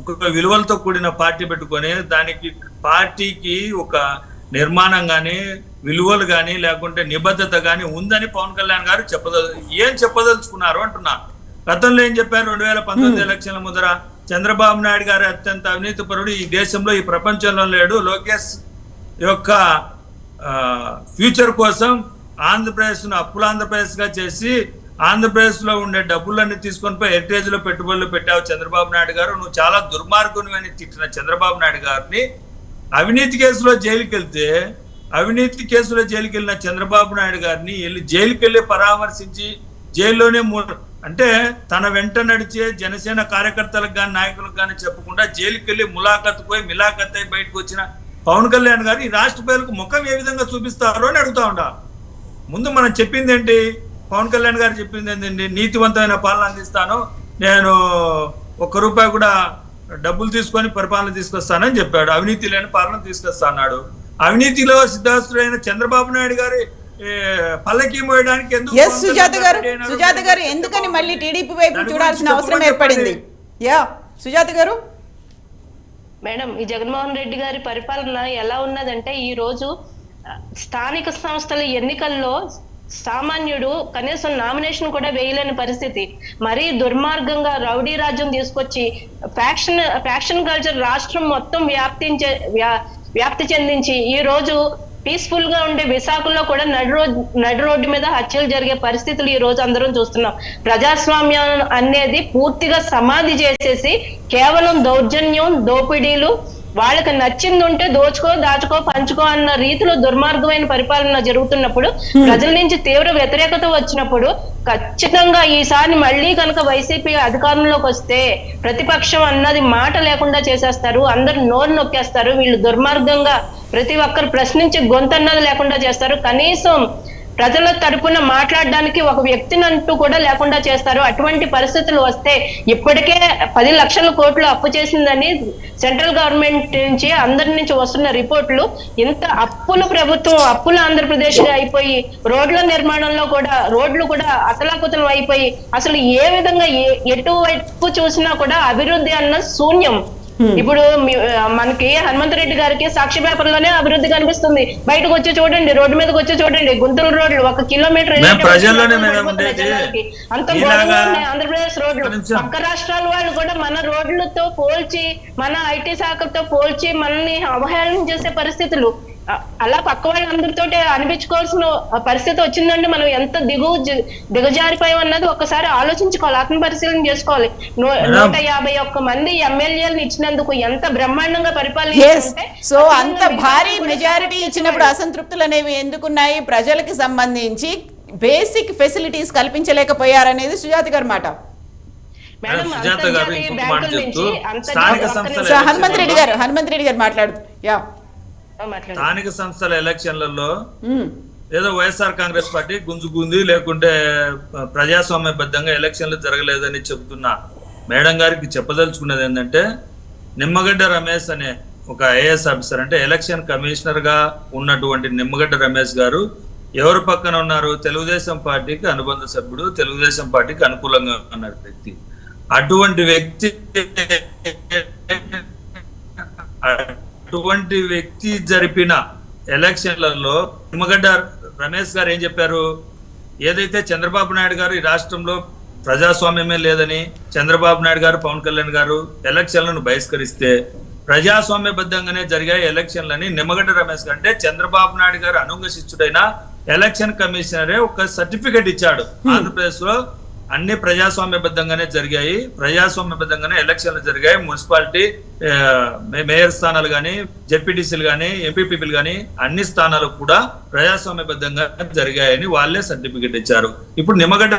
ఒక విలువలతో కూడిన పార్టీ పెట్టుకొని దానికి పార్టీకి ఒక నిర్మాణం కానీ విలువలు కానీ లేకుంటే నిబద్ధత కానీ ఉందని పవన్ కళ్యాణ్ గారు ఏం చెప్పదలుచుకున్నారు అంటున్నా. గతంలో ఏం చెప్పారు? 2019 ఎలక్షన్ల ముందర చంద్రబాబు నాయుడు గారు అత్యంత అవినీతిపరుడు, ఈ దేశంలో ఈ ప్రపంచంలో లేడు, లోకేష్ యొక్క ఫ్యూచర్ కోసం ఆంధ్రప్రదేశ్ను అప్పుల ఆంధ్రప్రదేశ్ గా చేసి ఆంధ్రప్రదేశ్ లో ఉండే డబ్బులన్నీ తీసుకొని పోయి హెరిటేజ్ లో పెట్టుబడులు పెట్టావు చంద్రబాబు నాయుడు గారు, నువ్వు చాలా దుర్మార్గుని అని తిట్టిన చంద్రబాబు నాయుడు గారిని అవినీతి కేసులో జైలుకి వెళ్ళిన చంద్రబాబు నాయుడు గారిని జైలుకి వెళ్ళి పరామర్శించి జైల్లోనే అంటే తన వెంట నడిచే జనసేన కార్యకర్తలకు కానీ నాయకులకు కానీ చెప్పకుండా జైలుకి వెళ్ళి మిలాఖత్ అయి బయటకు వచ్చిన పవన్ కళ్యాణ్ గారు ఈ రాష్ట్ర ప్రజలకు ముఖం ఏ విధంగా చూపిస్తారో అని అడుగుతా ఉండా. ముందు మనం చెప్పింది ఏంటి? పవన్ కళ్యాణ్ గారు చెప్పింది ఏంటండి? నీతివంతమైన పాలన అందిస్తాను, నేను ₹1 కూడా డబ్బులు తీసుకొని పరిపాలన తీసుకొస్తానని చెప్పాడు. అవినీతి లేని పాలన తీసుకొస్తా అన్నాడు. అవినీతిలో సిద్ధాస్తుడైన చంద్రబాబు నాయుడు గారి పల్లకి మోయడానికి ఎందుకు సుజాత గారు ఎందుకని మళ్ళీ టీడీపీ వైపు చూడాల్సిన అవసరం ఏర్పడింది? సుజాత గారు. మేడం, ఈ జగన్మోహన్ రెడ్డి గారి పరిపాలన ఎలా ఉన్నదంటే ఈ రోజు స్థానిక సంస్థల ఎన్నికల్లో సామాన్యుడు కనీసం నామినేషన్ కూడా వేయలేని పరిస్థితి. మరీ దుర్మార్గంగా రౌడీ రాజ్యం తీసుకొచ్చి ఫ్యాక్షన్ కల్చర్ రాష్ట్రం మొత్తం వ్యాప్తి చెందించి ఈ రోజు పీస్ఫుల్ గా ఉండే విశాఖలో కూడా నడి రోడ్డు మీద హత్యలు జరిగే పరిస్థితులు ఈ రోజు అందరం చూస్తున్నాం. ప్రజాస్వామ్యం అనేది పూర్తిగా సమాధి చేసేసి కేవలం దౌర్జన్యం, దోపిడీలు, వాళ్ళకి నచ్చింది ఉంటే దోచుకో, దాచుకో, పంచుకో అన్న రీతిలో దుర్మార్గమైన పరిపాలన జరుగుతున్నప్పుడు ప్రజల నుంచి తీవ్ర వ్యతిరేకత వచ్చినప్పుడు ఖచ్చితంగా ఈసారి మళ్ళీ కనుక వైసీపీ అధికారంలోకి వస్తే ప్రతిపక్షం అన్నది మాట లేకుండా చేసేస్తారు, అందరు నోరు నొక్కేస్తారు, వీళ్ళు దుర్మార్గంగా ప్రతి ఒక్కరు ప్రశ్నించి గొంతన్నది లేకుండా చేస్తారు, కనీసం ప్రజల తరపున మాట్లాడడానికి ఒక వ్యక్తిని అంటూ కూడా లేకుండా చేస్తారు. అటువంటి పరిస్థితులు వస్తే ఇప్పటికే 10 లక్షల కోట్లు అప్పు చేసిందని సెంట్రల్ గవర్నమెంట్ నుంచి అందరి నుంచి వస్తున్న రిపోర్ట్లు, ఇంత అప్పుల ప్రభుత్వం, అప్పుల ఆంధ్రప్రదేశ్ అయిపోయి రోడ్ల నిర్మాణంలో కూడా రోడ్లు కూడా అతలాకుతలం అయిపోయి అసలు ఏ విధంగా ఎటువైపు చూసినా కూడా అభివృద్ధి అన్న శూన్యం. ఇప్పుడు మనకి హనుమంతరెడ్డి గారికి సాక్షి పేపర్ లోనే అభివృద్ధి కనిపిస్తుంది. బయటకు వచ్చి చూడండి, రోడ్డు మీదకి వచ్చి చూడండి, గుంటూరు రోడ్లు 1 కిలోమీటర్ అంత ఆంధ్రప్రదేశ్ రోడ్లు. పక్క రాష్ట్రాల వాళ్ళు కూడా మన రోడ్లతో పోల్చి, మన ఐటీ శాఖతో పోల్చి మనల్ని అవహేళన చేసే పరిస్థితులు. అలా పక్క వాళ్ళందరితో అనిపించుకోవాల్సిన పరిస్థితి వచ్చిందంటే మనం ఎంత దిగజారిపోయాం అన్నది ఒక్కసారి ఆలోచించుకోవాలి, ఆత్మ పరిశీలన చేసుకోవాలి. 151 మంది ఎమ్మెల్యేలను ఇచ్చినందుకు ఎంత బ్రహ్మాండంగా పరిపాలన. సో అంత భారీ మెజారిటీ ఇచ్చినప్పుడు అసంతృప్తులు అనేవి ఎందుకున్నాయి? ప్రజలకు సంబంధించి బేసిక్ ఫెసిలిటీస్ కల్పించలేకపోయారనేది సుజాత గారి మాట. హనుమంత్ రెడ్డి గారు మాట్లాడు. స్థానిక సంస్థల ఎలక్షన్లలో ఏదో వైఎస్ఆర్ కాంగ్రెస్ పార్టీ గుంజుకుంది, లేకుంటే ప్రజాస్వామ్యబద్ధంగా ఎలక్షన్లు జరగలేదని చెబుతున్నా మేడం గారికి చెప్పదలుచుకున్నది ఏంటంటే, నిమ్మగడ్డ రమేష్ అనే ఒక ఐఏఎస్ ఆఫీసర్, అంటే ఎలక్షన్ కమిషనర్ గా ఉన్నటువంటి నిమ్మగడ్డ రమేష్ గారు ఎవరు పక్కన ఉన్నారు? తెలుగుదేశం పార్టీకి అనుబంధ సభ్యుడు, తెలుగుదేశం పార్టీకి అనుకూలంగా ఉన్న వ్యక్తి. అటువంటి వ్యక్తి జరిపిన ఎలక్షన్లలో నిమ్మగడ్డ రమేష్ గారు ఏం చెప్పారు? ఏదైతే చంద్రబాబు నాయుడు గారు ఈ రాష్ట్రంలో ప్రజాస్వామ్యమే లేదని చంద్రబాబు నాయుడు గారు, పవన్ కళ్యాణ్ గారు ఎలక్షన్లను బహిష్కరిస్తే ప్రజాస్వామ్యబద్ధంగానే జరిగాయి ఎలక్షన్లని నిమ్మగడ్డ రమేష్ గారు, అంటే చంద్రబాబు నాయుడు గారు అనుంగ శిష్యుడైన ఎలక్షన్ కమిషనరే ఒక సర్టిఫికెట్ ఇచ్చాడు. ఆంధ్రప్రదేశ్ లో అన్ని ప్రజాస్వామ్యబద్ధంగానే జరిగాయి, ప్రజాస్వామ్యబద్ధంగానే ఎలక్షన్లు జరిగాయి, మున్సిపాలిటీ మేయర్ స్థానాలు కానీ, జెడ్పీటీసీలు కానీ, ఎంపీపీలు కానీ అన్ని స్థానాలు కూడా ప్రజాస్వామ్యబద్ధంగా జరిగాయని వాళ్ళే సర్టిఫికెట్ ఇచ్చారు. ఇప్పుడు నిమ్మగడ్డ